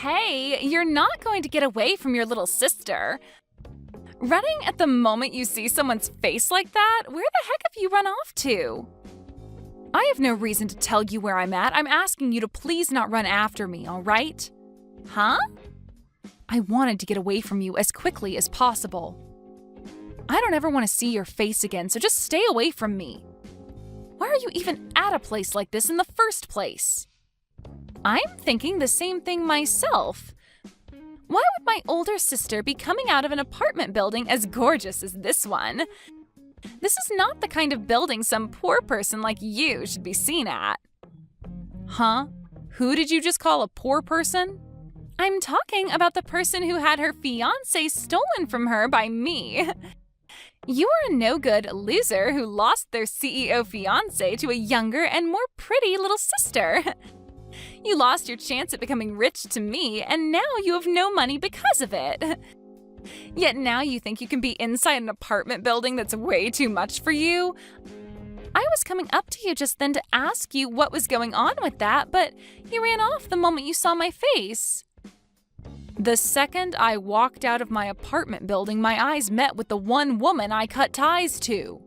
Hey, you're not going to get away from your little sister. Running at the moment you see someone's face like that? Where the heck have you run off to? I have no reason to tell you where I'm at. I'm asking you to please not run after me, all right? Huh? I wanted to get away from you as quickly as possible. I don't ever want to see your face again, so just stay away from me. Why are you even at a place like this in the first place? I'm thinking the same thing myself. Why would my older sister be coming out of an apartment building as gorgeous as this one? This is not the kind of building some poor person like you should be seen at. Huh? Who did you just call a poor person? I'm talking about the person who had her fiancé stolen from her by me. You are a no-good loser who lost their CEO fiancé to a younger and more pretty little sister. You lost your chance at becoming rich to me, and now you have no money because of it. Yet now you think you can be inside an apartment building that's way too much for you? I was coming up to you just then to ask you what was going on with that, but you ran off the moment you saw my face. The second I walked out of my apartment building, my eyes met with the one woman I cut ties to.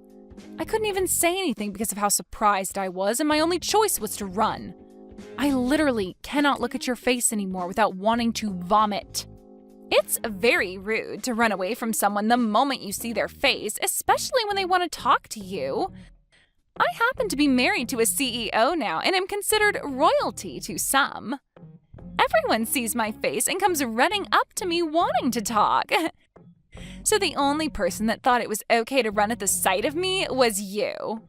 I couldn't even say anything because of how surprised I was, and my only choice was to run. I literally cannot look at your face anymore without wanting to vomit. It's very rude to run away from someone the moment you see their face, especially when they want to talk to you. I happen to be married to a CEO now and am considered royalty to some. Everyone sees my face and comes running up to me wanting to talk. So the only person that thought it was okay to run at the sight of me was you.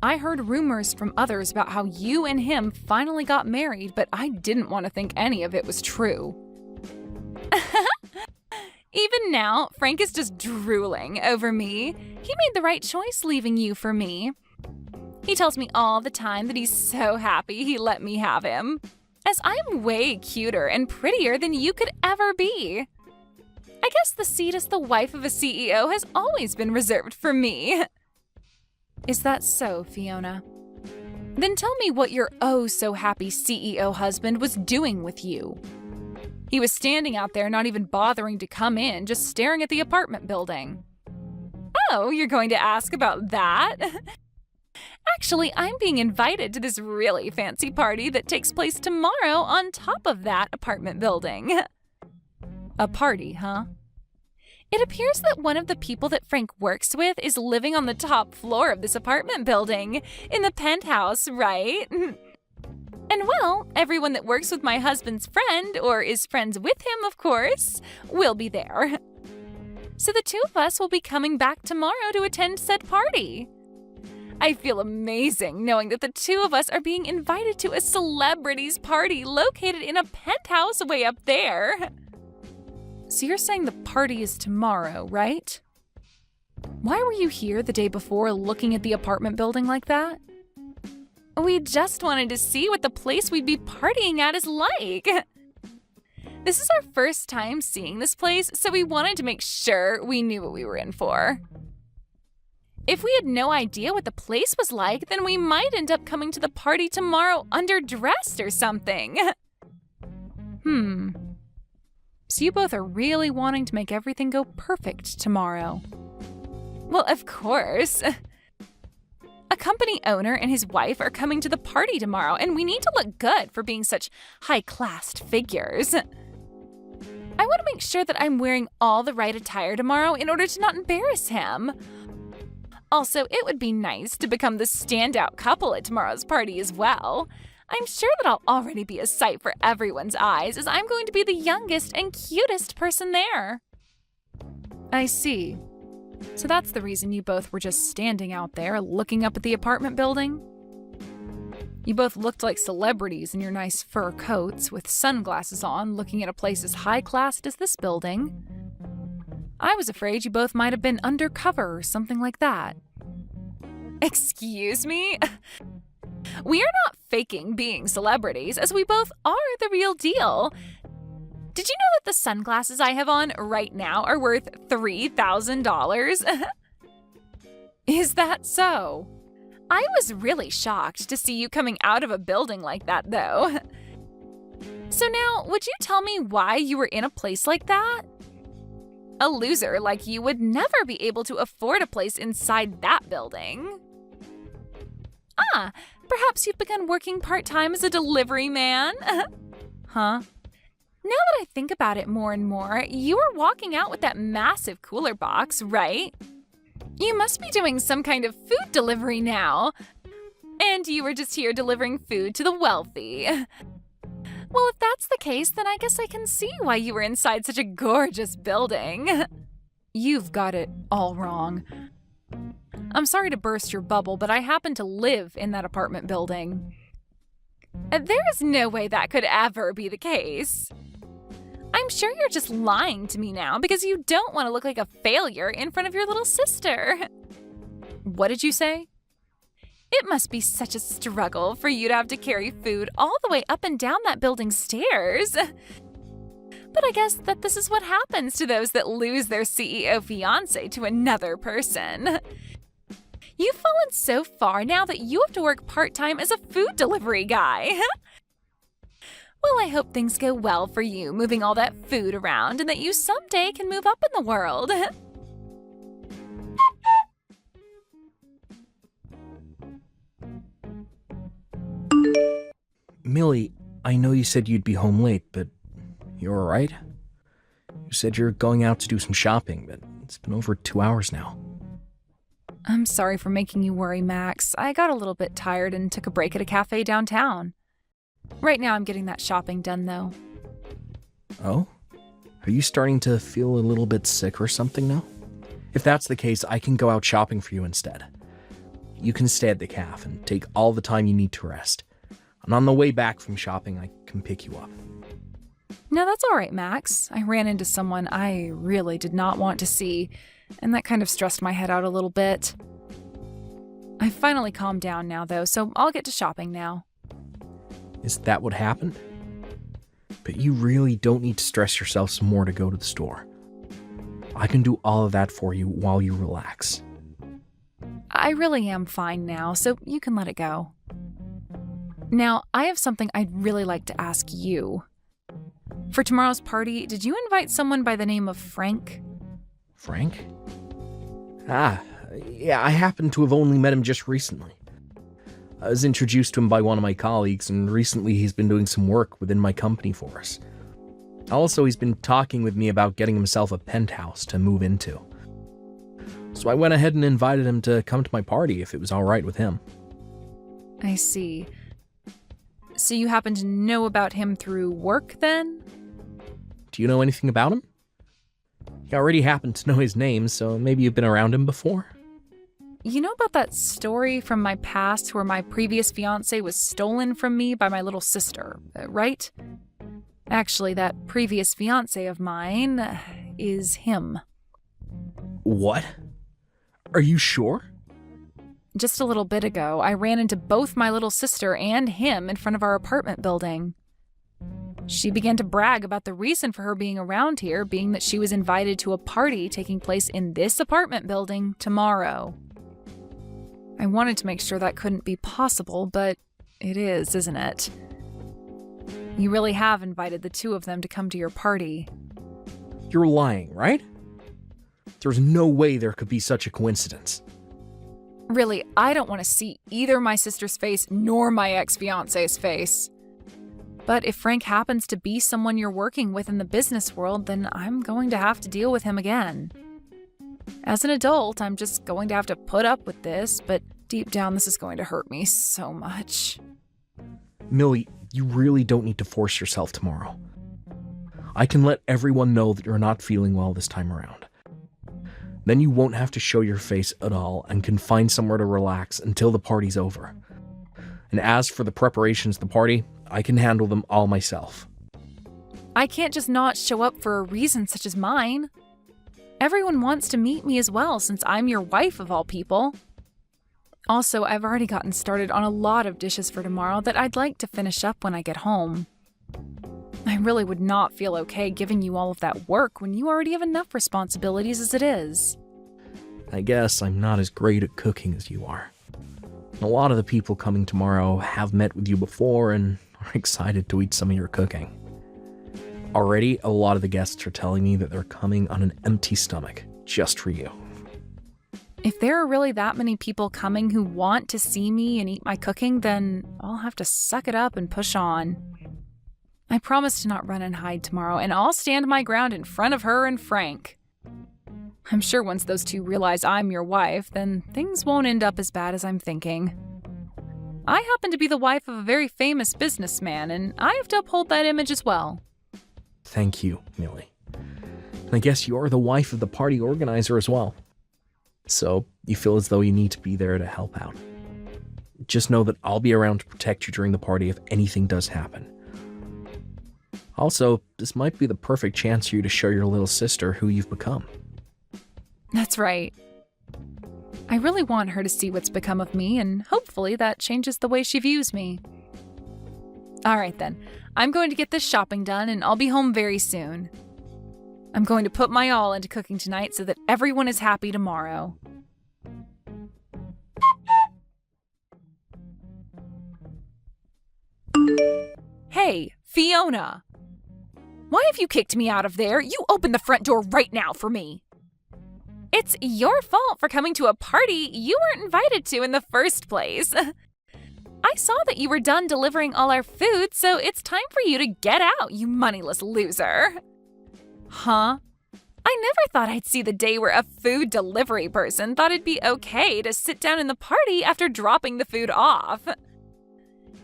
I heard rumors from others about how you and him finally got married, but I didn't want to think any of it was true. Even now, Frank is just drooling over me. He made the right choice leaving you for me. He tells me all the time that he's so happy he let me have him, as I'm way cuter and prettier than you could ever be. I guess the seat as the wife of a CEO has always been reserved for me. Is that so, Fiona? Then tell me what your oh-so-happy CEO husband was doing with you. He was standing out there not even bothering to come in, just staring at the apartment building. Oh, you're going to ask about that? Actually, I'm being invited to this really fancy party that takes place tomorrow on top of that apartment building. A party, huh? It appears that one of the people that Frank works with is living on the top floor of this apartment building, in the penthouse, right? And well, everyone that works with my husband's friend, or is friends with him, of course, will be there. So the two of us will be coming back tomorrow to attend said party. I feel amazing knowing that the two of us are being invited to a celebrity's party located in a penthouse way up there. So you're saying the party is tomorrow, right? Why were you here the day before looking at the apartment building like that? We just wanted to see what the place we'd be partying at is like. This is our first time seeing this place, so we wanted to make sure we knew what we were in for. If we had no idea what the place was like, then we might end up coming to the party tomorrow underdressed or something. So you both are really wanting to make everything go perfect tomorrow. Well, of course. A company owner and his wife are coming to the party tomorrow, and we need to look good for being such high-class figures. I want to make sure that I'm wearing all the right attire tomorrow in order to not embarrass him. Also, it would be nice to become the standout couple at tomorrow's party as well. I'm sure that I'll already be a sight for everyone's eyes, as I'm going to be the youngest and cutest person there. I see. So that's the reason you both were just standing out there looking up at the apartment building? You both looked like celebrities in your nice fur coats with sunglasses on, looking at a place as high-classed as this building. I was afraid you both might have been undercover or something like that. Excuse me? We are not faking being celebrities, as we both are the real deal. Did you know that the sunglasses I have on right now are worth $3,000? Is that so? I was really shocked to see you coming out of a building like that, though. So now, would you tell me why you were in a place like that? A loser like you would never be able to afford a place inside that building. Ah, perhaps you've begun working part-time as a delivery man? Huh? Now that I think about it more and more, you were walking out with that massive cooler box, right? You must be doing some kind of food delivery now. And you were just here delivering food to the wealthy. Well, if that's the case, then I guess I can see why you were inside such a gorgeous building. You've got it all wrong. I'm sorry to burst your bubble, but I happen to live in that apartment building. There is no way that could ever be the case. I'm sure you're just lying to me now because you don't want to look like a failure in front of your little sister. What did you say? It must be such a struggle for you to have to carry food all the way up and down that building's stairs. But I guess that this is what happens to those that lose their CEO fiancé to another person. You've fallen so far now that you have to work part-time as a food delivery guy. Well, I hope things go well for you moving all that food around and that you someday can move up in the world. Millie, I know you said you'd be home late, but you're all right? You said you're going out to do some shopping, but it's been over 2 hours now. I'm sorry for making you worry, Max. I got a little bit tired and took a break at a cafe downtown. Right now I'm getting that shopping done, though. Oh? Are you starting to feel a little bit sick or something now? If that's the case, I can go out shopping for you instead. You can stay at the cafe and take all the time you need to rest. And on the way back from shopping, I can pick you up. No, that's all right, Max. I ran into someone I really did not want to see, and that kind of stressed my head out a little bit. I finally calmed down now, though, so I'll get to shopping now. Is that what happened? But you really don't need to stress yourself some more to go to the store. I can do all of that for you while you relax. I really am fine now, so you can let it go. Now, I have something I'd really like to ask you. For tomorrow's party, did you invite someone by the name of Frank? Frank? Yeah, I happen to have only met him just recently. I was introduced to him by one of my colleagues, and recently he's been doing some work within my company for us. Also, he's been talking with me about getting himself a penthouse to move into. So I went ahead and invited him to come to my party if it was all right with him. I see. So you happen to know about him through work, then? Do you know anything about him? You already happen to know his name, so maybe you've been around him before? You know about that story from my past where my previous fiancé was stolen from me by my little sister, right? Actually, that previous fiancé of mine is him. What? Are you sure? Just a little bit ago, I ran into both my little sister and him in front of our apartment building. She began to brag about the reason for her being around here being that she was invited to a party taking place in this apartment building tomorrow. I wanted to make sure that couldn't be possible, but it is, isn't it? You really have invited the two of them to come to your party. You're lying, right? There's no way there could be such a coincidence. Really, I don't want to see either my sister's face nor my ex-fiancé's face. But if Frank happens to be someone you're working with in the business world, then I'm going to have to deal with him again. As an adult, I'm just going to have to put up with this, but deep down this is going to hurt me so much. Millie, you really don't need to force yourself tomorrow. I can let everyone know that you're not feeling well this time around. Then you won't have to show your face at all and can find somewhere to relax until the party's over. And as for the preparations of the party, I can handle them all myself. I can't just not show up for a reason such as mine. Everyone wants to meet me as well since I'm your wife of all people. Also, I've already gotten started on a lot of dishes for tomorrow that I'd like to finish up when I get home. I really would not feel okay giving you all of that work when you already have enough responsibilities as it is. I guess I'm not as great at cooking as you are. A lot of the people coming tomorrow have met with you before and are excited to eat some of your cooking. Already, a lot of the guests are telling me that they're coming on an empty stomach, just for you. If there are really that many people coming who want to see me and eat my cooking, then I'll have to suck it up and push on. I promise to not run and hide tomorrow, and I'll stand my ground in front of her and Frank. I'm sure once those two realize I'm your wife, then things won't end up as bad as I'm thinking. I happen to be the wife of a very famous businessman, and I have to uphold that image as well. Thank you, Millie. And I guess you're the wife of the party organizer as well. So you feel as though you need to be there to help out. Just know that I'll be around to protect you during the party if anything does happen. Also, this might be the perfect chance for you to show your little sister who you've become. That's right. I really want her to see what's become of me, and hopefully that changes the way she views me. All right then, I'm going to get this shopping done and I'll be home very soon. I'm going to put my all into cooking tonight so that everyone is happy tomorrow. Hey, Fiona! Why have you kicked me out of there? You open the front door right now for me. It's your fault for coming to a party you weren't invited to in the first place. I saw that you were done delivering all our food, so it's time for you to get out, you moneyless loser. Huh? I never thought I'd see the day where a food delivery person thought it'd be okay to sit down in the party after dropping the food off.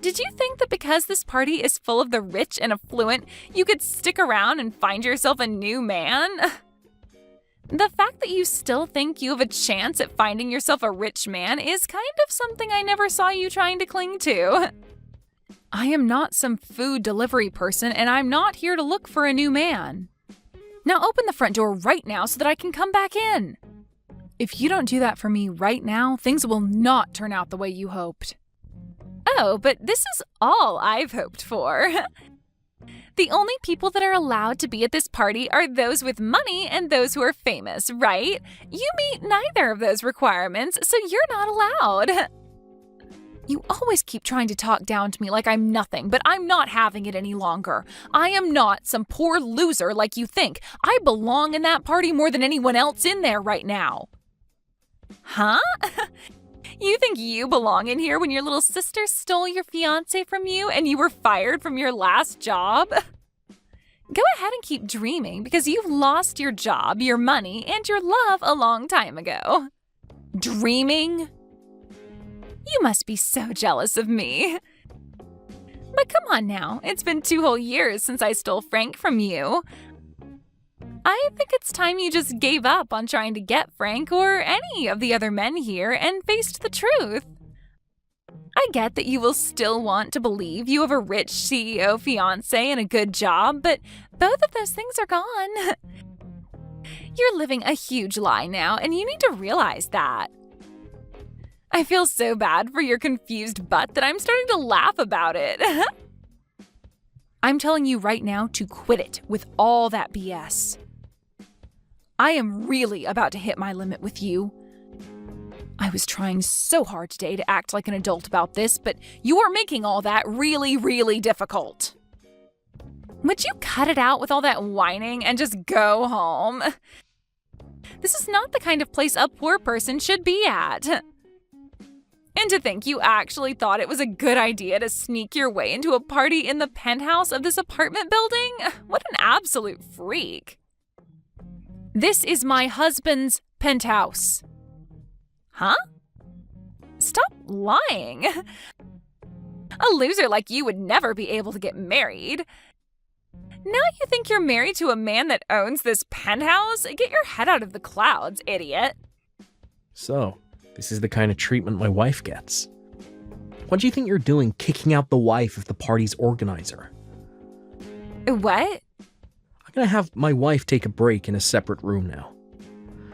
Did you think that because this party is full of the rich and affluent, you could stick around and find yourself a new man? The fact that you still think you have a chance at finding yourself a rich man is kind of something I never saw you trying to cling to. I am not some food delivery person, and I'm not here to look for a new man. Now open the front door right now so that I can come back in. If you don't do that for me right now, things will not turn out the way you hoped. Oh, but this is all I've hoped for. The only people that are allowed to be at this party are those with money and those who are famous, right? You meet neither of those requirements, so you're not allowed. You always keep trying to talk down to me like I'm nothing, but I'm not having it any longer. I am not some poor loser like you think. I belong in that party more than anyone else in there right now. Huh? You think you belong in here when your little sister stole your fiancé from you and you were fired from your last job? Go ahead and keep dreaming because you've lost your job, your money, and your love a long time ago. Dreaming? You must be so jealous of me. But come on now, it's been 2 whole years since I stole Frank from you. I think it's time you just gave up on trying to get Frank or any of the other men here and faced the truth. I get that you will still want to believe you have a rich CEO fiancé and a good job, but both of those things are gone. You're living a huge lie now, and you need to realize that. I feel so bad for your confused butt that I'm starting to laugh about it. I'm telling you right now to quit it with all that BS. I am really about to hit my limit with you. I was trying so hard today to act like an adult about this, but you are making all that really, really difficult. Would you cut it out with all that whining and just go home? This is not the kind of place a poor person should be at. And to think you actually thought it was a good idea to sneak your way into a party in the penthouse of this apartment building? What an absolute freak. This is my husband's penthouse. Huh? Stop lying. A loser like you would never be able to get married. Now you think you're married to a man that owns this penthouse? Get your head out of the clouds, idiot. So, this is the kind of treatment my wife gets. What do you think you're doing kicking out the wife of the party's organizer? What? I'm gonna have my wife take a break in a separate room now.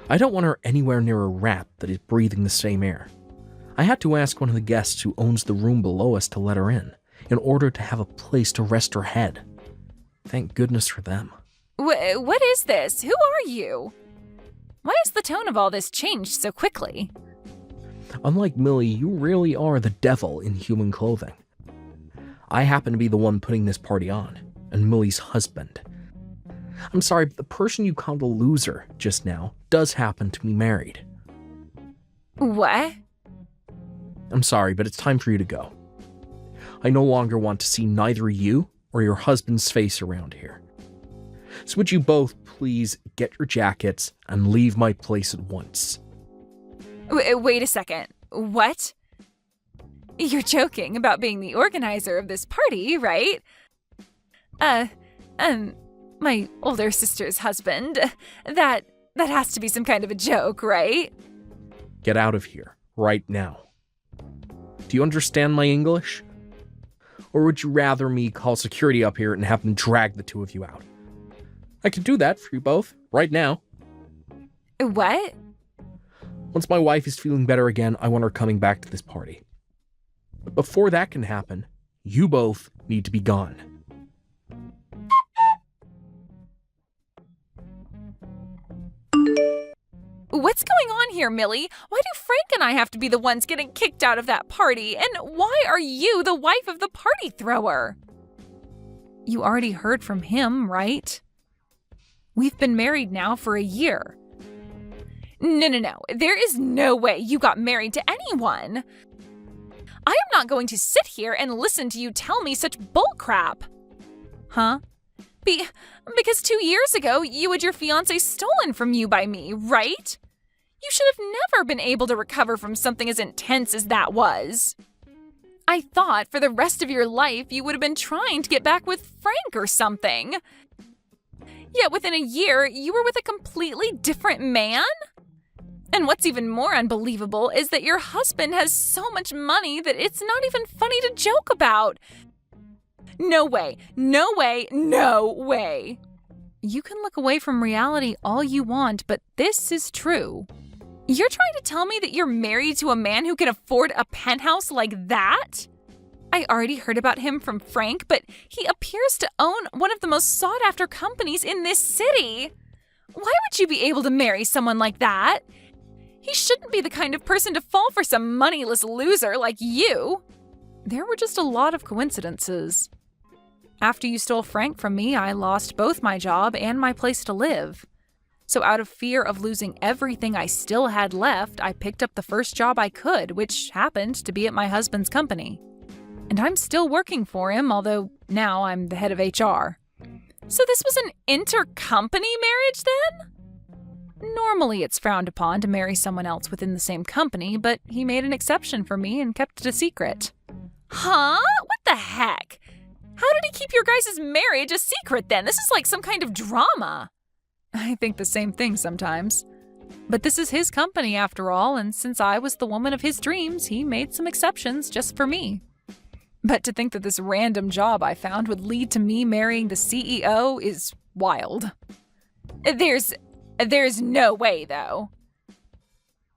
I don't want her anywhere near a rat that is breathing the same air. I had to ask one of the guests who owns the room below us to let her in order to have a place to rest her head. Thank goodness for them. What is this? Who are you? Why has the tone of all this changed so quickly? Unlike Millie, you really are the devil in human clothing. I happen to be the one putting this party on, and Millie's husband. I'm sorry, but the person you called a loser just now does happen to be married. What? I'm sorry, but it's time for you to go. I no longer want to see neither you or your husband's face around here. So would you both please get your jackets and leave my place at once? Wait a second. What? You're joking about being the organizer of this party, right? My older sister's husband. That has to be some kind of a joke, right? Get out of here, right now. Do you understand my English? Or would you rather me call security up here and have them drag the two of you out? I can do that for you both, right now. What? Once my wife is feeling better again, I want her coming back to this party. But before that can happen, you both need to be gone. What's going on here, Millie? Why do Frank and I have to be the ones getting kicked out of that party? And why are you the wife of the party thrower? You already heard from him, right? We've been married now for a year. No. There is no way you got married to anyone. I am not going to sit here and listen to you tell me such bullcrap. Huh? Because 2 years ago, you had your fiancé stolen from you by me, right? You should have never been able to recover from something as intense as that was. I thought for the rest of your life you would have been trying to get back with Frank or something. Yet within a year, you were with a completely different man? And what's even more unbelievable is that your husband has so much money that it's not even funny to joke about. No way. You can look away from reality all you want, but this is true. You're trying to tell me that you're married to a man who can afford a penthouse like that? I already heard about him from Frank, but he appears to own one of the most sought-after companies in this city. Why would you be able to marry someone like that? He shouldn't be the kind of person to fall for some moneyless loser like you. There were just a lot of coincidences. After you stole Frank from me, I lost both my job and my place to live. So out of fear of losing everything I still had left, I picked up the first job I could, which happened to be at my husband's company. And I'm still working for him, although now I'm the head of HR. So this was an intercompany marriage then? Normally it's frowned upon to marry someone else within the same company, but he made an exception for me and kept it a secret. Huh? What the heck? How did he keep your guys' marriage a secret then? This is like some kind of drama. I think the same thing sometimes. But this is his company after all, and since I was the woman of his dreams, he made some exceptions just for me. But to think that this random job I found would lead to me marrying the CEO is wild. There's no way, though.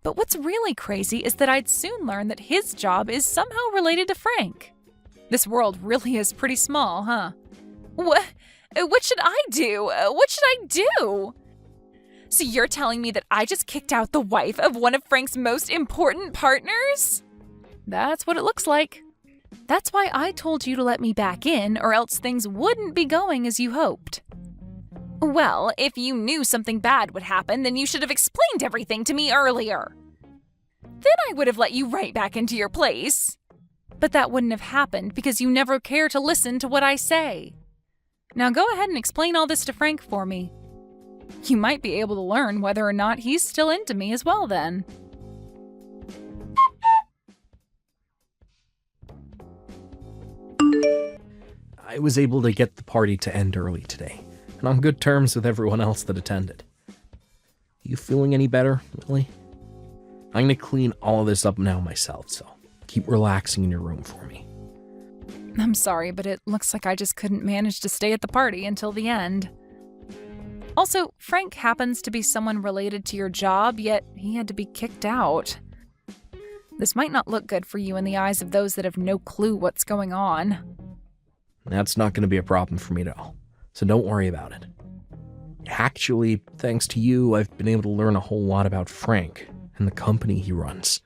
But what's really crazy is that I'd soon learn that his job is somehow related to Frank. This world really is pretty small, huh? What should I do? What should I do? So you're telling me that I just kicked out the wife of one of Frank's most important partners? That's what it looks like. That's why I told you to let me back in, or else things wouldn't be going as you hoped. Well, if you knew something bad would happen, then you should have explained everything to me earlier. Then I would have let you right back into your place. But that wouldn't have happened because you never care to listen to what I say. Now go ahead and explain all this to Frank for me. You might be able to learn whether or not he's still into me as well then. I was able to get the party to end early today, and on good terms with everyone else that attended. You feeling any better, Lily? I'm gonna clean all of this up now myself, so keep relaxing in your room for me. I'm sorry, but it looks like I just couldn't manage to stay at the party until the end. Also, Frank happens to be someone related to your job, yet he had to be kicked out. This might not look good for you in the eyes of those that have no clue what's going on. That's not going to be a problem for me at all, so don't worry about it. Actually, thanks to you, I've been able to learn a whole lot about Frank and the company he runs.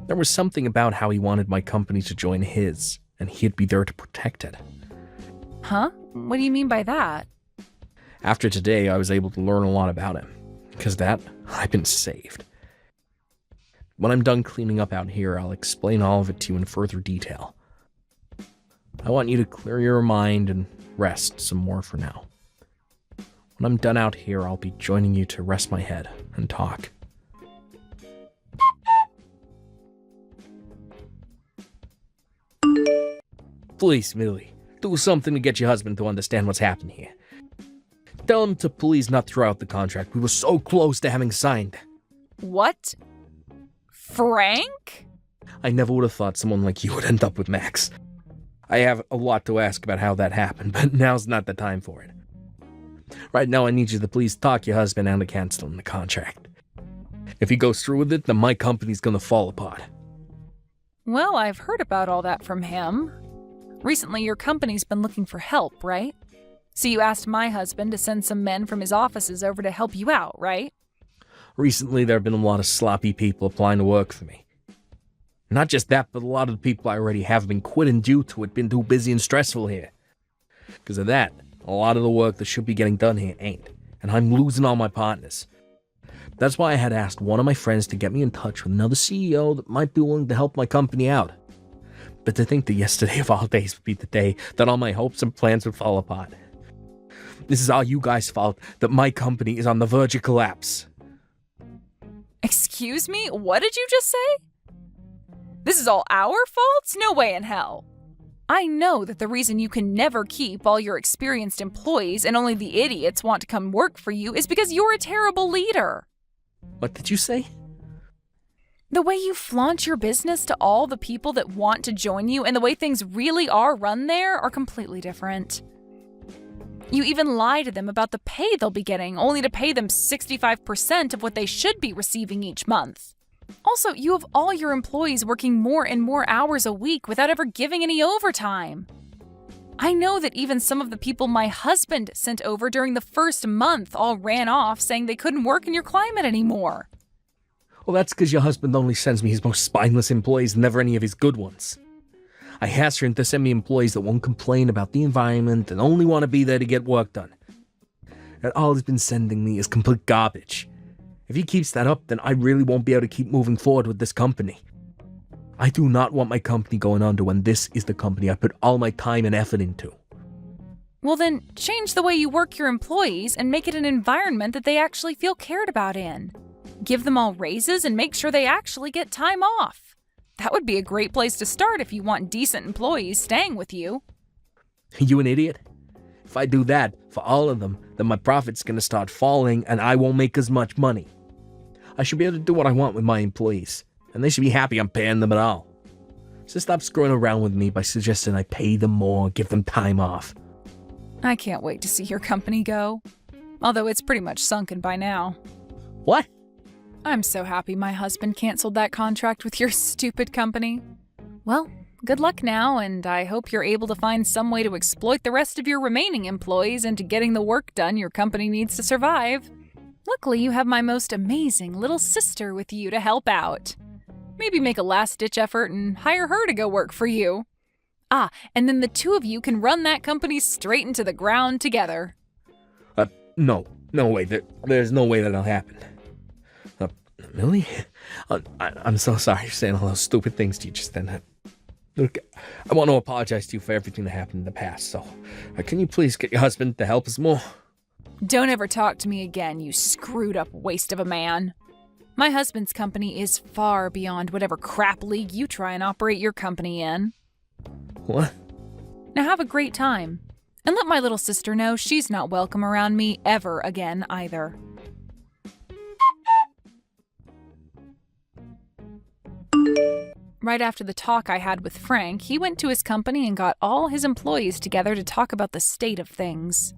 There was something about how he wanted my company to join his, and he'd be there to protect it. Huh? What do you mean by that? After today, I was able to learn a lot about him. Because that, I've been saved. When I'm done cleaning up out here, I'll explain all of it to you in further detail. I want you to clear your mind and rest some more for now. When I'm done out here, I'll be joining you to rest my head and talk. Please, Millie, do something to get your husband to understand what's happened here. Tell him to please not throw out the contract. We were so close to having signed. What? Frank? I never would have thought someone like you would end up with Max. I have a lot to ask about how that happened, but now's not the time for it. Right now, I need you to please talk your husband out of canceling the contract. If he goes through with it, then my company's gonna fall apart. Well, I've heard about all that from him. Recently, your company's been looking for help, right? So you asked my husband to send some men from his offices over to help you out, right? Recently, there have been a lot of sloppy people applying to work for me. Not just that, but a lot of the people I already have been quitting due to it being too busy and stressful here. Because of that, a lot of the work that should be getting done here ain't, and I'm losing all my partners. That's why I had asked one of my friends to get me in touch with another CEO that might be willing to help my company out. But to think that yesterday of all days would be the day that all my hopes and plans would fall apart. This is all you guys' fault that my company is on the verge of collapse. Excuse me? What did you just say? This is all our fault? No way in hell. I know that the reason you can never keep all your experienced employees and only the idiots want to come work for you is because you're a terrible leader. What did you say? The way you flaunt your business to all the people that want to join you and the way things really are run there are completely different. You even lie to them about the pay they'll be getting, only to pay them 65% of what they should be receiving each month. Also, you have all your employees working more and more hours a week without ever giving any overtime. I know that even some of the people my husband sent over during the first month all ran off saying they couldn't work in your climate anymore. Well, that's because your husband only sends me his most spineless employees and never any of his good ones. I asked him to send me employees that won't complain about the environment and only want to be there to get work done. And all he's been sending me is complete garbage. If he keeps that up, then I really won't be able to keep moving forward with this company. I do not want my company going under when this is the company I put all my time and effort into. Well then, change the way you work your employees and make it an environment that they actually feel cared about in. Give them all raises and make sure they actually get time off. That would be a great place to start if you want decent employees staying with you. You an idiot? If I do that for all of them, then my profit's gonna start falling and I won't make as much money. I should be able to do what I want with my employees, and they should be happy I'm paying them at all. So stop screwing around with me by suggesting I pay them more and give them time off. I can't wait to see your company go. Although it's pretty much sunken by now. What? I'm so happy my husband canceled that contract with your stupid company. Well, good luck now, and I hope you're able to find some way to exploit the rest of your remaining employees into getting the work done your company needs to survive. Luckily, you have my most amazing little sister with you to help out. Maybe make a last-ditch effort and hire her to go work for you. Ah, and then the two of you can run that company straight into the ground together. No way. There's no way that'll happen. Millie? I'm so sorry for saying all those stupid things to you just then. Look, I want to apologize to you for everything that happened in the past, so can you please get your husband to help us more? Don't ever talk to me again, you screwed-up waste of a man. My husband's company is far beyond whatever crap league you try and operate your company in. What? Now have a great time. And let my little sister know she's not welcome around me ever again either. Right after the talk I had with Frank, he went to his company and got all his employees together to talk about the state of things.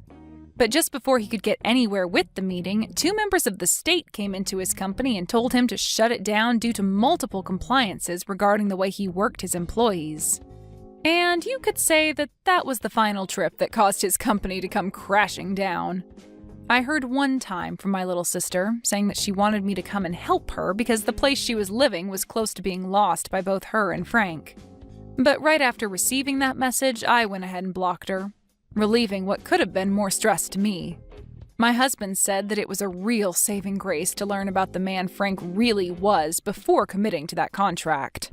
But just before he could get anywhere with the meeting, 2 members of the state came into his company and told him to shut it down due to multiple compliances regarding the way he worked his employees. And you could say that that was the final trip that caused his company to come crashing down. I heard one time from my little sister saying that she wanted me to come and help her because the place she was living was close to being lost by both her and Frank. But right after receiving that message, I went ahead and blocked her, relieving what could have been more stress to me. My husband said that it was a real saving grace to learn about the man Frank really was before committing to that contract.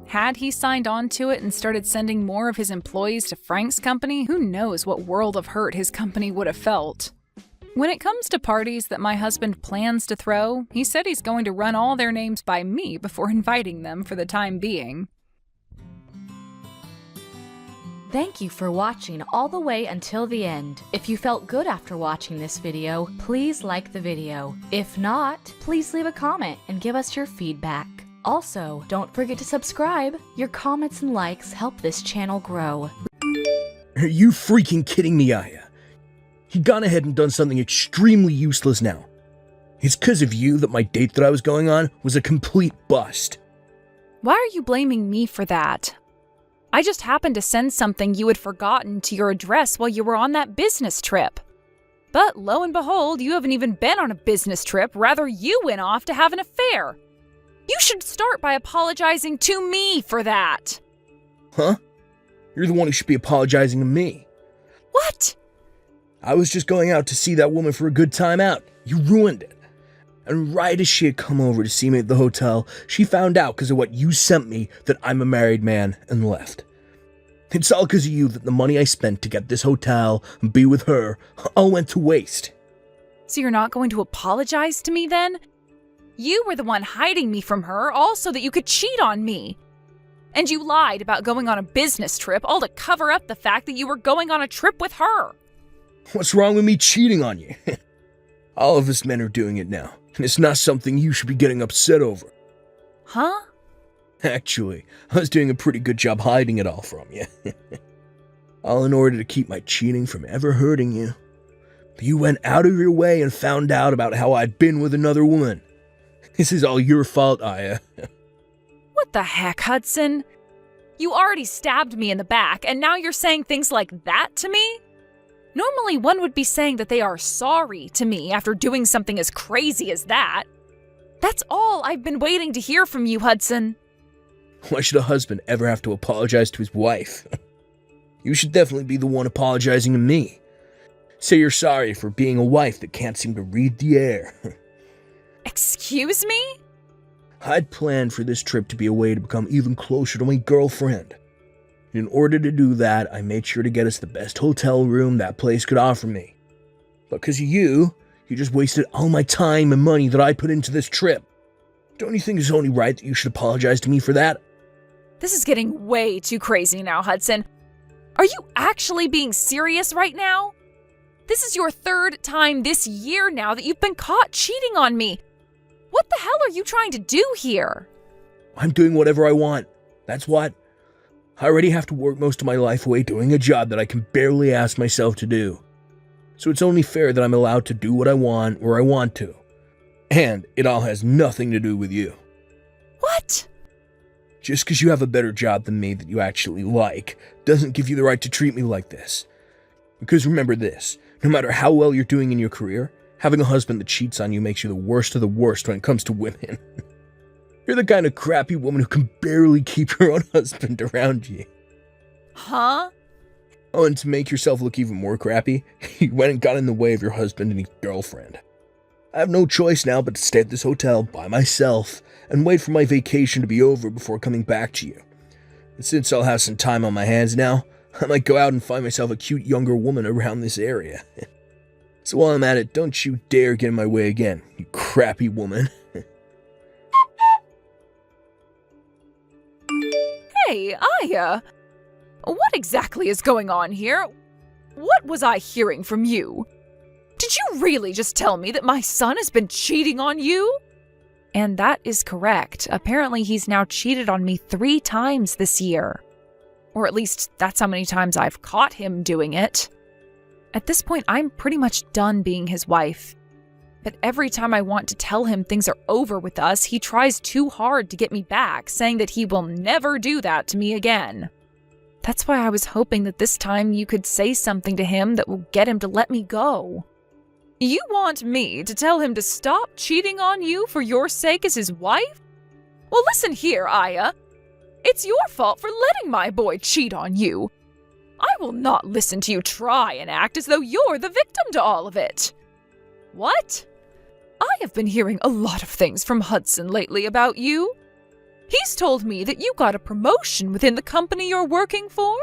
Had he signed on to it and started sending more of his employees to Frank's company, who knows what world of hurt his company would have felt. When it comes to parties that my husband plans to throw, he said he's going to run all their names by me before inviting them for the time being. Thank you for watching all the way until the end. If you felt good after watching this video, please like the video. If not, please leave a comment and give us your feedback. Also, don't forget to subscribe. Your comments and likes help this channel grow. Are you freaking kidding me, Aya? He'd gone ahead and done something extremely useless now. It's because of you that my date that I was going on was a complete bust. Why are you blaming me for that? I just happened to send something you had forgotten to your address while you were on that business trip. But lo and behold, you haven't even been on a business trip, rather you went off to have an affair. You should start by apologizing to me for that. Huh? You're the one who should be apologizing to me. What? I was just going out to see that woman for a good time out. You ruined it. And right as she had come over to see me at the hotel, she found out because of what you sent me that I'm a married man and left. It's all because of you that the money I spent to get this hotel and be with her all went to waste. So you're not going to apologize to me then? You were the one hiding me from her, all so that you could cheat on me. And you lied about going on a business trip, all to cover up the fact that you were going on a trip with her. What's wrong with me cheating on you? All of us men are doing it now, and it's not something you should be getting upset over. Huh? Actually, I was doing a pretty good job hiding it all from you. All in order to keep my cheating from ever hurting you. But you went out of your way and found out about how I'd been with another woman. This is all your fault, Aya. What the heck, Hudson? You already stabbed me in the back, and now you're saying things like that to me? Normally, one would be saying that they are sorry to me after doing something as crazy as that. That's all I've been waiting to hear from you, Hudson. Why should a husband ever have to apologize to his wife? You should definitely be the one apologizing to me. Say you're sorry for being a wife that can't seem to read the air. Excuse me? I'd planned for this trip to be a way to become even closer to my girlfriend. In order to do that, I made sure to get us the best hotel room that place could offer me. But because of you just wasted all my time and money that I put into this trip. Don't you think it's only right that you should apologize to me for that? This is getting way too crazy now, Hudson. Are you actually being serious right now? This is your third time this year now that you've been caught cheating on me. What the hell are you trying to do here? I'm doing whatever I want. That's what. I already have to work most of my life away doing a job that I can barely ask myself to do. So it's only fair that I'm allowed to do what I want where I want to. And it all has nothing to do with you. What? Just because you have a better job than me that you actually like doesn't give you the right to treat me like this. Because remember this, no matter how well you're doing in your career, having a husband that cheats on you makes you the worst of the worst when it comes to women. You're the kind of crappy woman who can barely keep her own husband around you. Huh? Oh, and to make yourself look even more crappy, you went and got in the way of your husband and his girlfriend. I have no choice now but to stay at this hotel by myself and wait for my vacation to be over before coming back to you. And since I'll have some time on my hands now, I might go out and find myself a cute younger woman around this area. So while I'm at it, don't you dare get in my way again, you crappy woman. Hey, Aya. What exactly is going on here? What was I hearing from you? Did you really just tell me that my son has been cheating on you? And that is correct. Apparently he's now cheated on me 3 times this year. Or at least that's how many times I've caught him doing it. At this point, I'm pretty much done being his wife. But every time I want to tell him things are over with us, he tries too hard to get me back, saying that he will never do that to me again. That's why I was hoping that this time you could say something to him that will get him to let me go. You want me to tell him to stop cheating on you for your sake as his wife? Well, listen here, Aya. It's your fault for letting my boy cheat on you. I will not listen to you try and act as though you're the victim to all of it. What? I have been hearing a lot of things from Hudson lately about you. He's told me that you got a promotion within the company you're working for.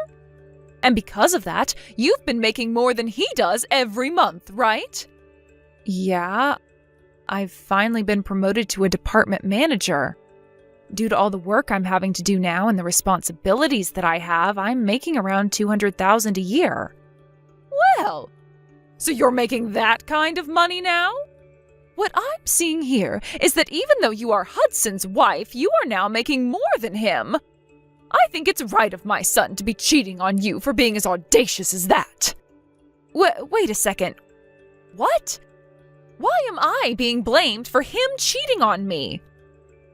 And because of that, you've been making more than he does every month, right? Yeah, I've finally been promoted to a department manager. Due to all the work I'm having to do now and the responsibilities that I have, I'm making around $200,000 a year. Well, so you're making that kind of money now? What I'm seeing here is that even though you are Hudson's wife, you are now making more than him. I think it's right of my son to be cheating on you for being as audacious as that. Wait a second. What? Why am I being blamed for him cheating on me?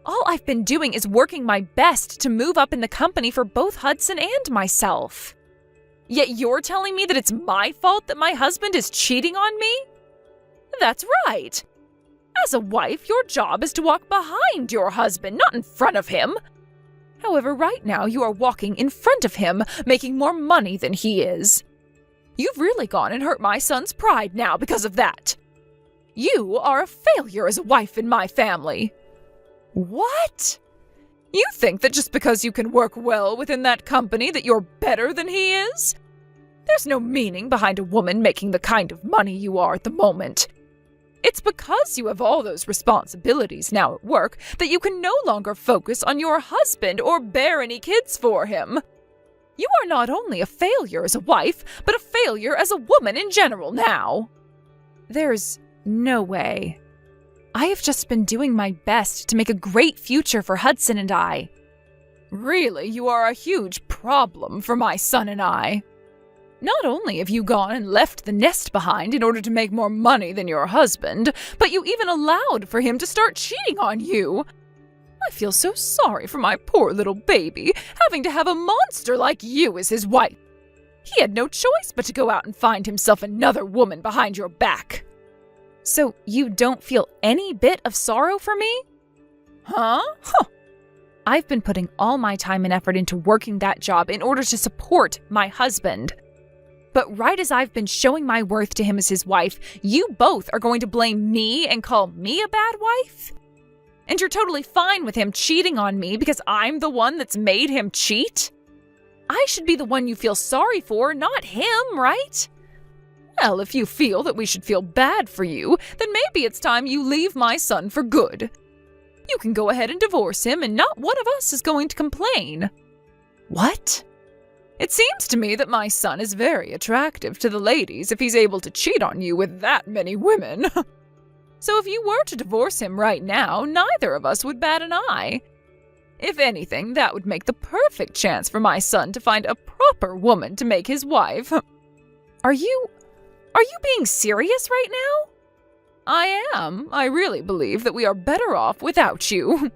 All I've been doing is working my best to move up in the company for both Hudson and myself. Yet you're telling me that it's my fault that my husband is cheating on me? That's right. As a wife, your job is to walk behind your husband, not in front of him. However, right now you are walking in front of him, making more money than he is. You've really gone and hurt my son's pride now because of that. You are a failure as a wife in my family. What? You think that just because you can work well within that company that you're better than he is? There's no meaning behind a woman making the kind of money you are at the moment. It's because you have all those responsibilities now at work that you can no longer focus on your husband or bear any kids for him. You are not only a failure as a wife, but a failure as a woman in general now. There's no way. I have just been doing my best to make a great future for Hudson and I. Really, you are a huge problem for my son and I. Not only have you gone and left the nest behind in order to make more money than your husband, but you even allowed for him to start cheating on you. I feel so sorry for my poor little baby, having to have a monster like you as his wife. He had no choice but to go out and find himself another woman behind your back. So you don't feel any bit of sorrow for me? Huh? I've been putting all my time and effort into working that job in order to support my husband. But right as I've been showing my worth to him as his wife, you both are going to blame me and call me a bad wife? And you're totally fine with him cheating on me because I'm the one that's made him cheat? I should be the one you feel sorry for, not him, right? Well, if you feel that we should feel bad for you, then maybe it's time you leave my son for good. You can go ahead and divorce him, and not one of us is going to complain. What? It seems to me that my son is very attractive to the ladies if he's able to cheat on you with that many women. So if you were to divorce him right now, neither of us would bat an eye. If anything, that would make the perfect chance for my son to find a proper woman to make his wife. Are you being serious right now? I am. I really believe that we are better off without you.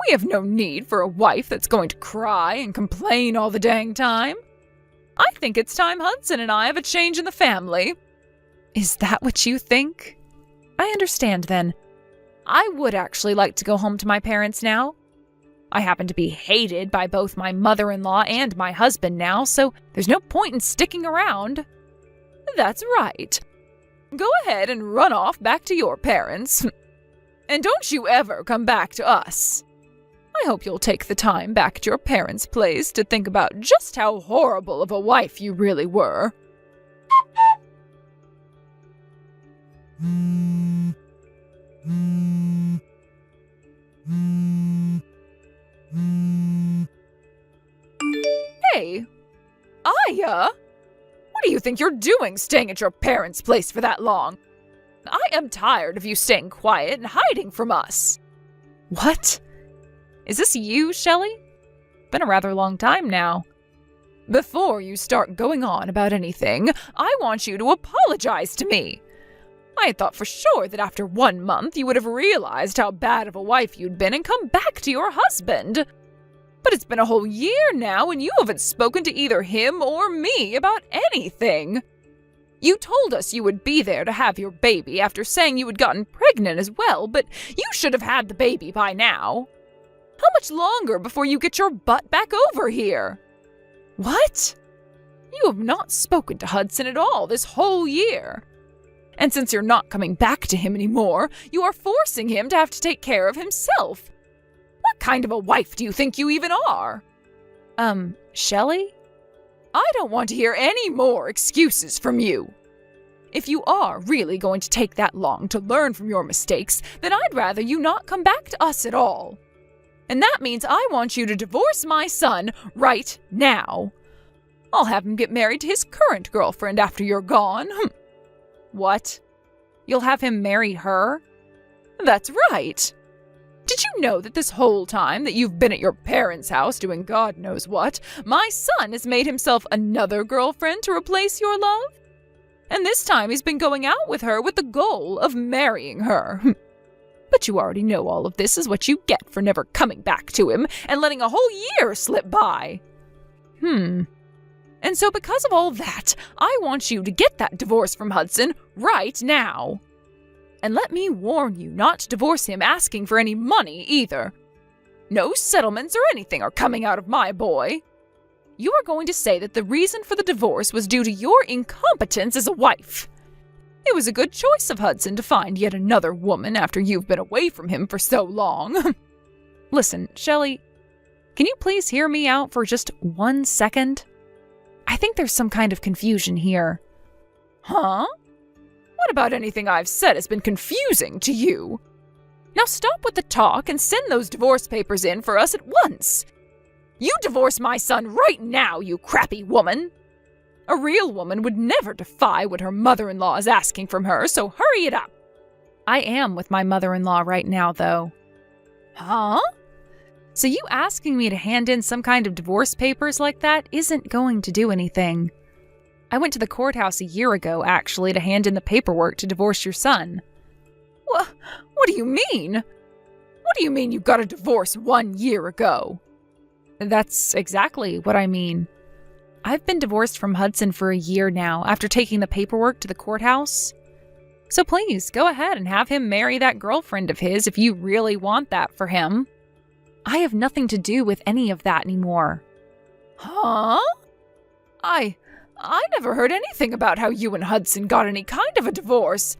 We have no need for a wife that's going to cry and complain all the dang time. I think it's time Hudson and I have a change in the family. Is that what you think? I understand then. I would actually like to go home to my parents now. I happen to be hated by both my mother-in-law and my husband now, so there's no point in sticking around. That's right. Go ahead and run off back to your parents. And don't you ever come back to us. I hope you'll take the time back at your parents' place to think about just how horrible of a wife you really were. Hey, Aya! What do you think you're doing staying at your parents' place for that long? I am tired of you staying quiet and hiding from us. What? Is this you, Shelley? Been a rather long time now. Before you start going on about anything, I want you to apologize to me. I had thought for sure that after 1 month you would have realized how bad of a wife you'd been and come back to your husband. But it's been a whole year now and you haven't spoken to either him or me about anything. You told us you would be there to have your baby after saying you had gotten pregnant as well, but you should have had the baby by now. How much longer before you get your butt back over here? What? You have not spoken to Hudson at all this whole year. And since you're not coming back to him anymore, you are forcing him to have to take care of himself. What kind of a wife do you think you even are? Shelley? I don't want to hear any more excuses from you. If you are really going to take that long to learn from your mistakes, then I'd rather you not come back to us at all. And that means I want you to divorce my son right now. I'll have him get married to his current girlfriend after you're gone. What? You'll have him marry her? That's right. Did you know that this whole time that you've been at your parents' house doing God knows what, my son has made himself another girlfriend to replace your love? And this time he's been going out with her with the goal of marrying her. But you already know all of this is what you get for never coming back to him and letting a whole year slip by. And so because of all that, I want you to get that divorce from Hudson right now. And let me warn you not to divorce him asking for any money either. No settlements or anything are coming out of my boy. You are going to say that the reason for the divorce was due to your incompetence as a wife. It was a good choice of Hudson to find yet another woman after you've been away from him for so long. Listen, Shelley, can you please hear me out for just 1 second? I think there's some kind of confusion here. Huh? What about anything I've said has been confusing to you? Now stop with the talk and send those divorce papers in for us at once. You divorce my son right now, you crappy woman. A real woman would never defy what her mother-in-law is asking from her, so hurry it up. I am with my mother-in-law right now, though. Huh? So you asking me to hand in some kind of divorce papers like that isn't going to do anything. I went to the courthouse a year ago, actually, to hand in the paperwork to divorce your son. What do you mean? What do you mean you got a divorce 1 year ago? That's exactly what I mean. I've been divorced from Hudson for a year now after taking the paperwork to the courthouse. So please, go ahead and have him marry that girlfriend of his if you really want that for him. I have nothing to do with any of that anymore. Huh? I never heard anything about how you and Hudson got any kind of a divorce.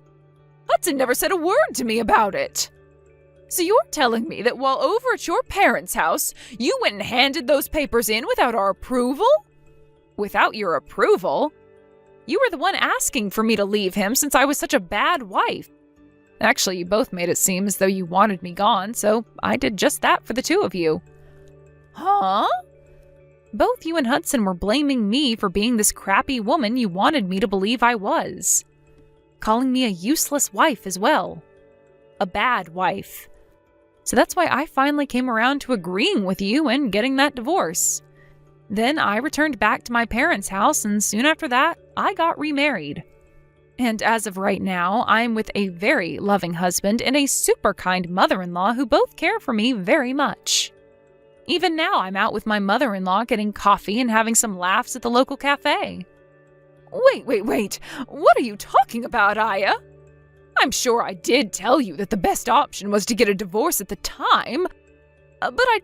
Hudson never said a word to me about it. So you're telling me that while over at your parents' house, you went and handed those papers in without our approval? Without your approval? You were the one asking for me to leave him since I was such a bad wife. Actually, you both made it seem as though you wanted me gone, so I did just that for the two of you. Huh? Both you and Hudson were blaming me for being this crappy woman you wanted me to believe I was. Calling me a useless wife as well. A bad wife. So that's why I finally came around to agreeing with you and getting that divorce. Then I returned back to my parents' house, and soon after that, I got remarried. And as of right now, I'm with a very loving husband and a super kind mother-in-law who both care for me very much. Even now, I'm out with my mother-in-law getting coffee and having some laughs at the local cafe. Wait. What are you talking about, Aya? I'm sure I did tell you that the best option was to get a divorce at the time. But I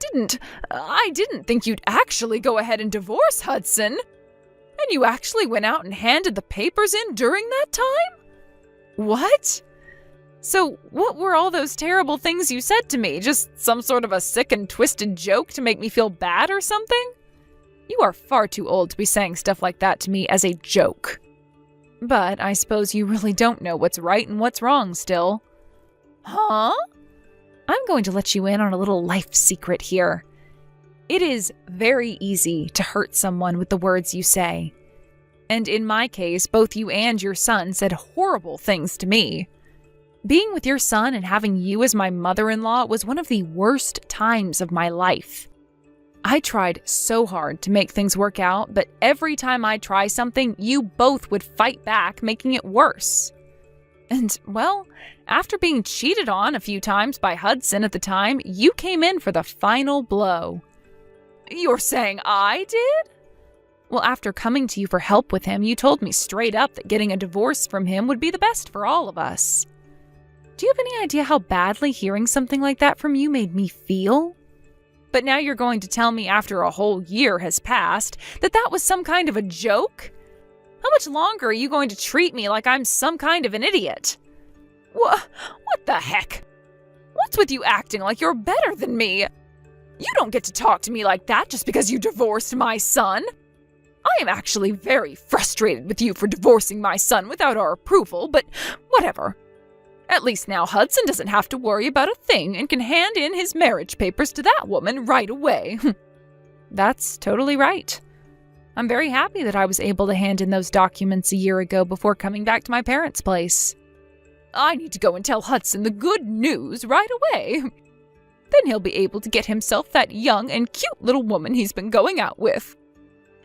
didn't think you'd actually go ahead and divorce Hudson. And you actually went out and handed the papers in during that time? What? So what were all those terrible things you said to me? Just some sort of a sick and twisted joke to make me feel bad or something? You are far too old to be saying stuff like that to me as a joke. But I suppose you really don't know what's right and what's wrong still. Huh? I'm going to let you in on a little life secret here. It is very easy to hurt someone with the words you say. And in my case, both you and your son said horrible things to me. Being with your son and having you as my mother-in-law was one of the worst times of my life. I tried so hard to make things work out, but every time I try something, you both would fight back, making it worse. And, well, after being cheated on a few times by Hudson at the time, you came in for the final blow. You're saying I did? Well, after coming to you for help with him, you told me straight up that getting a divorce from him would be the best for all of us. Do you have any idea how badly hearing something like that from you made me feel? But now you're going to tell me after a whole year has passed that that was some kind of a joke? How much longer are you going to treat me like I'm some kind of an idiot? What the heck? What's with you acting like you're better than me? You don't get to talk to me like that just because you divorced my son. I am actually very frustrated with you for divorcing my son without our approval, but whatever. At least now Hudson doesn't have to worry about a thing and can hand in his marriage papers to that woman right away. That's totally right. I'm very happy that I was able to hand in those documents a year ago before coming back to my parents' place. I need to go and tell Hudson the good news right away. Then he'll be able to get himself that young and cute little woman he's been going out with.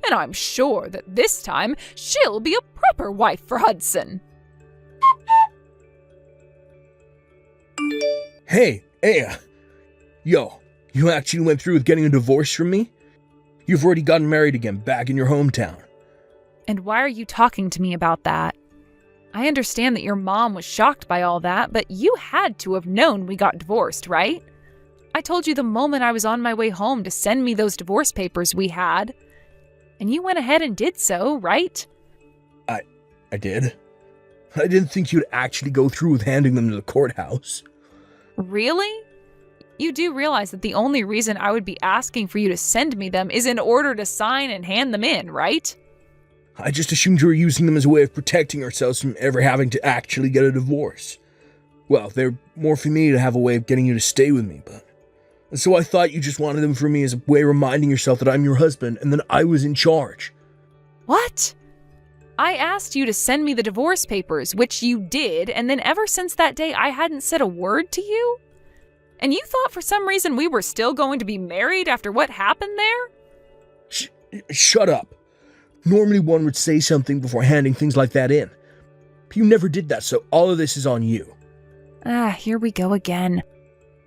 And I'm sure that this time she'll be a proper wife for Hudson. Hey, Aya. Yo, you actually went through with getting a divorce from me? You've already gotten married again back in your hometown. And why are you talking to me about that? I understand that your mom was shocked by all that, but you had to have known we got divorced, right? I told you the moment I was on my way home to send me those divorce papers we had. And you went ahead and did so, right? I did. I didn't think you'd actually go through with handing them to the courthouse. Really? You do realize that the only reason I would be asking for you to send me them is in order to sign and hand them in, right? I just assumed you were using them as a way of protecting ourselves from ever having to actually get a divorce. Well, they're more for me to have a way of getting you to stay with me, but... And so I thought you just wanted them for me as a way of reminding yourself that I'm your husband and that I was in charge. What? I asked you to send me the divorce papers, which you did, and then ever since that day I hadn't said a word to you? And you thought for some reason we were still going to be married after what happened there? Shut up. Normally one would say something before handing things like that in. But you never did that, so all of this is on you. Here we go again.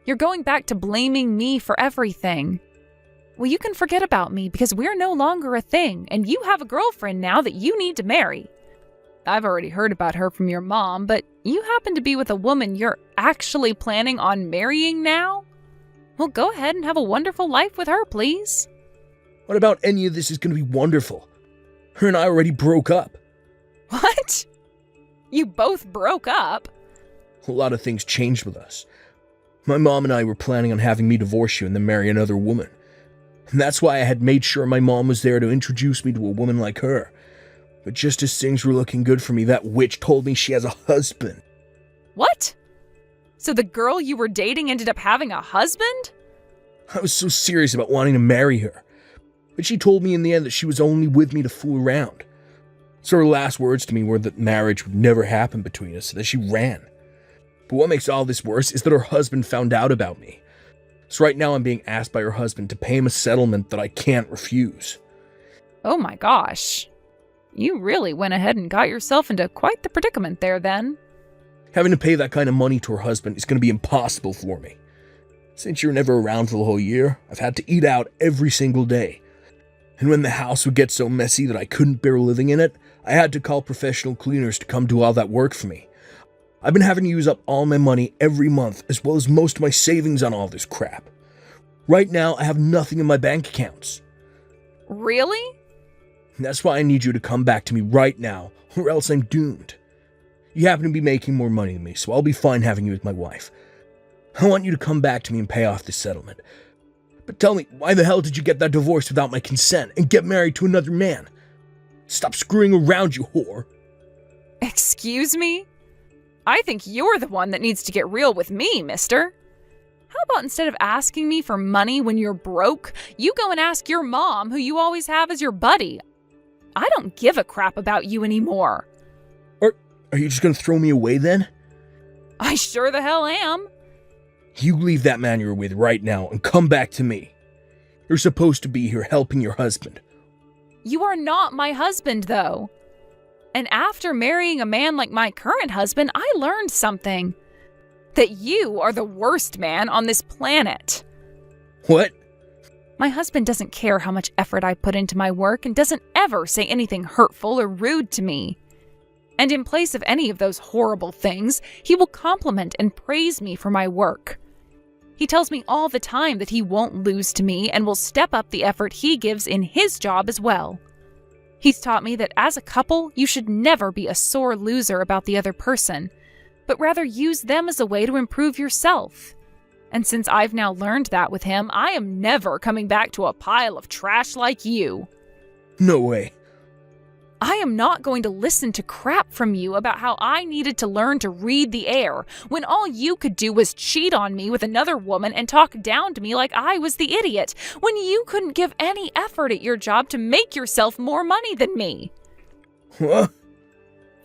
You're going back to blaming me for everything. Well, you can forget about me because we're no longer a thing, and you have a girlfriend now that you need to marry. I've already heard about her from your mom, but you happen to be with a woman you're actually planning on marrying now? Well, go ahead and have a wonderful life with her, please. What about any of this is going to be wonderful? Her and I already broke up. What? You both broke up? A lot of things changed with us. My mom and I were planning on having me divorce you and then marry another woman. And that's why I had made sure my mom was there to introduce me to a woman like her. But just as things were looking good for me, that witch told me she has a husband. What? So the girl you were dating ended up having a husband? I was so serious about wanting to marry her. But she told me in the end that she was only with me to fool around. So her last words to me were that marriage would never happen between us, so that she ran. But what makes all this worse is that her husband found out about me. So right now I'm being asked by her husband to pay him a settlement that I can't refuse. Oh my gosh. You really went ahead and got yourself into quite the predicament there then. Having to pay that kind of money to her husband is going to be impossible for me. Since you're never around for the whole year, I've had to eat out every single day. And when the house would get so messy that I couldn't bear living in it, I had to call professional cleaners to come do all that work for me. I've been having to use up all my money every month, as well as most of my savings on all this crap. Right now, I have nothing in my bank accounts. Really? And that's why I need you to come back to me right now, or else I'm doomed. You happen to be making more money than me, so I'll be fine having you as my wife. I want you to come back to me and pay off this settlement. But tell me, why the hell did you get that divorce without my consent and get married to another man? Stop screwing around, you whore. Excuse me? I think you're the one that needs to get real with me, mister. How about instead of asking me for money when you're broke, you go and ask your mom, who you always have as your buddy? I don't give a crap about you anymore. Are you just going to throw me away then? I sure the hell am. You leave that man you're with right now and come back to me. You're supposed to be here helping your husband. You are not my husband, though. And after marrying a man like my current husband, I learned something. That you are the worst man on this planet. What? My husband doesn't care how much effort I put into my work and doesn't ever say anything hurtful or rude to me. And in place of any of those horrible things, he will compliment and praise me for my work. He tells me all the time that he won't lose to me and will step up the effort he gives in his job as well. He's taught me that as a couple, you should never be a sore loser about the other person, but rather use them as a way to improve yourself. And since I've now learned that with him, I am never coming back to a pile of trash like you. No way. I am not going to listen to crap from you about how I needed to learn to read the air when all you could do was cheat on me with another woman and talk down to me like I was the idiot, when you couldn't give any effort at your job to make yourself more money than me. What?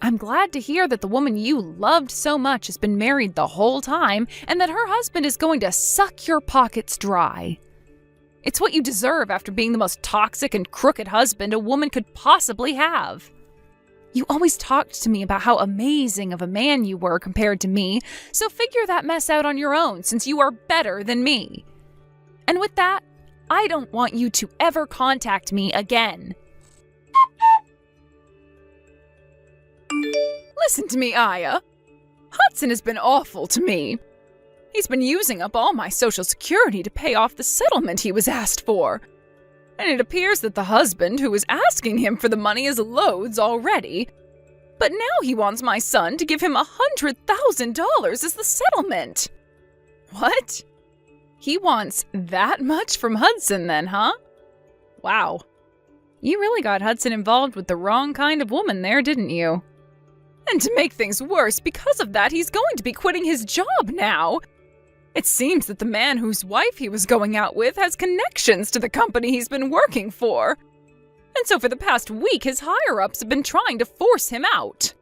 I'm glad to hear that the woman you loved so much has been married the whole time and that her husband is going to suck your pockets dry. It's what you deserve after being the most toxic and crooked husband a woman could possibly have. You always talked to me about how amazing of a man you were compared to me, so figure that mess out on your own since you are better than me. And with that, I don't want you to ever contact me again. Listen to me, Aya. Hudson has been awful to me. He's been using up all my Social Security to pay off the settlement he was asked for. And it appears that the husband who was asking him for the money is loads already. But now he wants my son to give him $100,000 as the settlement. What? He wants that much from Hudson then, huh? Wow. You really got Hudson involved with the wrong kind of woman there, didn't you? And to make things worse, because of that, he's going to be quitting his job now. It seems that the man whose wife he was going out with has connections to the company he's been working for. And so for the past week, his higher-ups have been trying to force him out.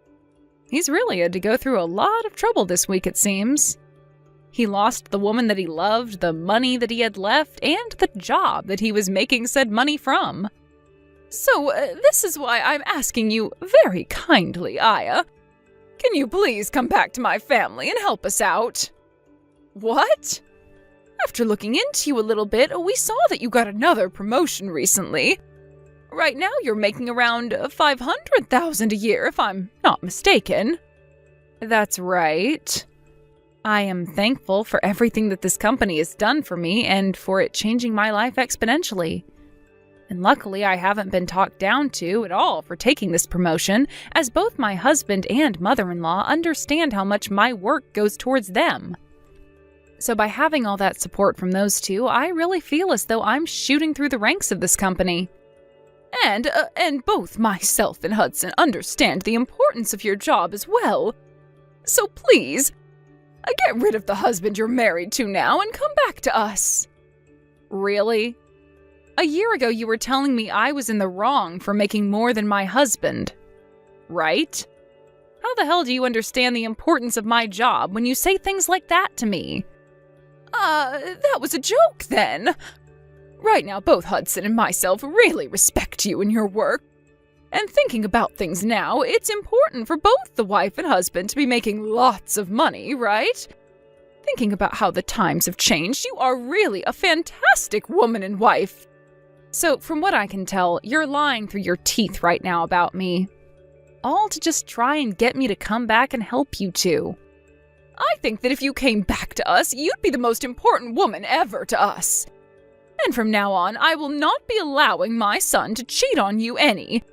He's really had to go through a lot of trouble this week, it seems. He lost the woman that he loved, the money that he had left, and the job that he was making said money from. So this is why I'm asking you very kindly, Aya. Can you please come back to my family and help us out? What? After looking into you a little bit, we saw that you got another promotion recently. Right now you're making around $500,000 a year, if I'm not mistaken. That's right. I am thankful for everything that this company has done for me and for it changing my life exponentially. And luckily, I haven't been talked down to at all for taking this promotion, as both my husband and mother-in-law understand how much my work goes towards them. So by having all that support from those two, I really feel as though I'm shooting through the ranks of this company. And both myself and Hudson understand the importance of your job as well. So please, get rid of the husband you're married to now and come back to us. Really? A year ago, you were telling me I was in the wrong for making more than my husband, right? How the hell do you understand the importance of my job when you say things like that to me? That was a joke then. Right now, both Hudson and myself really respect you and your work. And thinking about things now, it's important for both the wife and husband to be making lots of money, right? Thinking about how the times have changed, you are really a fantastic woman and wife. So, from what I can tell, you're lying through your teeth right now about me. All to just try and get me to come back and help you two. I think that if you came back to us, you'd be the most important woman ever to us. And from now on, I will not be allowing my son to cheat on you any.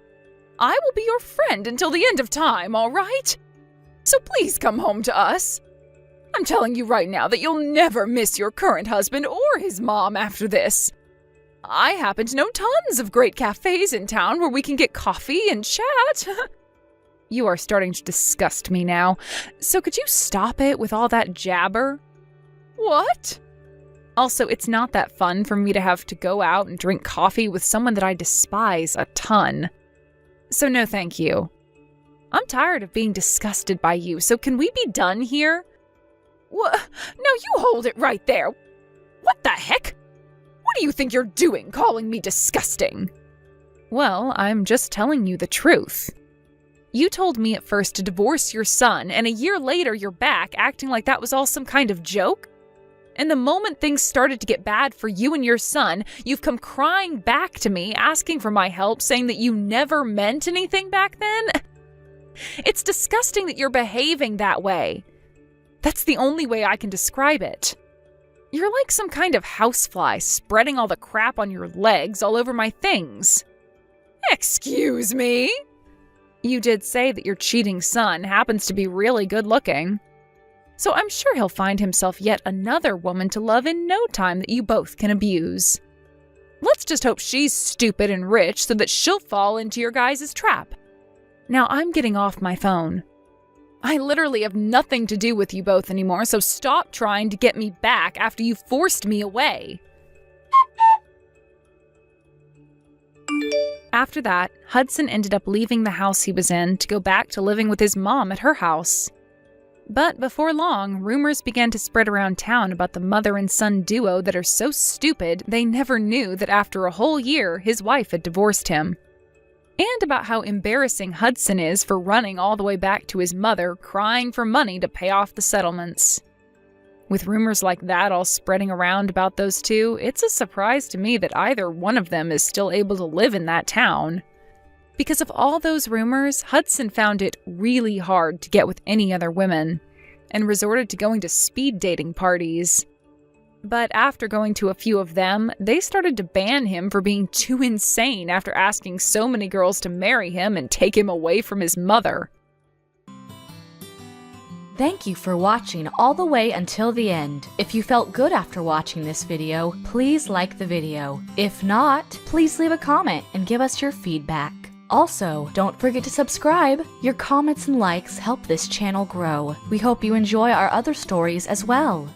I will be your friend until the end of time, all right? So please come home to us. I'm telling you right now that you'll never miss your current husband or his mom after this. I happen to know tons of great cafes in town where we can get coffee and chat. You are starting to disgust me now. So could you stop it with all that jabber? What? Also, it's not that fun for me to have to go out and drink coffee with someone that I despise a ton. So no thank you. I'm tired of being disgusted by you, so can we be done here? What? No, you hold it right there. What the heck? What do you think you're doing calling me disgusting? Well, I'm just telling you the truth. You told me at first to divorce your son, and a year later you're back acting like that was all some kind of joke? And the moment things started to get bad for you and your son, you've come crying back to me, asking for my help, saying that you never meant anything back then? It's disgusting that you're behaving that way. That's the only way I can describe it. You're like some kind of housefly spreading all the crap on your legs all over my things. Excuse me? You did say that your cheating son happens to be really good looking. So I'm sure he'll find himself yet another woman to love in no time that you both can abuse. Let's just hope she's stupid and rich so that she'll fall into your guys' trap. Now I'm getting off my phone. I literally have nothing to do with you both anymore, so stop trying to get me back after you forced me away. After that, Hudson ended up leaving the house he was in to go back to living with his mom at her house. But before long, rumors began to spread around town about the mother and son duo that are so stupid they never knew that after a whole year his wife had divorced him. And about how embarrassing Hudson is for running all the way back to his mother, crying for money to pay off the settlements. With rumors like that all spreading around about those two, it's a surprise to me that either one of them is still able to live in that town. Because of all those rumors, Hudson found it really hard to get with any other women, and resorted to going to speed dating parties. But after going to a few of them, they started to ban him for being too insane after asking so many girls to marry him and take him away from his mother. Thank you for watching all the way until the end. If you felt good after watching this video, please like the video. If not, please leave a comment and give us your feedback. Also, don't forget to subscribe. Your comments and likes help this channel grow. We hope you enjoy our other stories as well.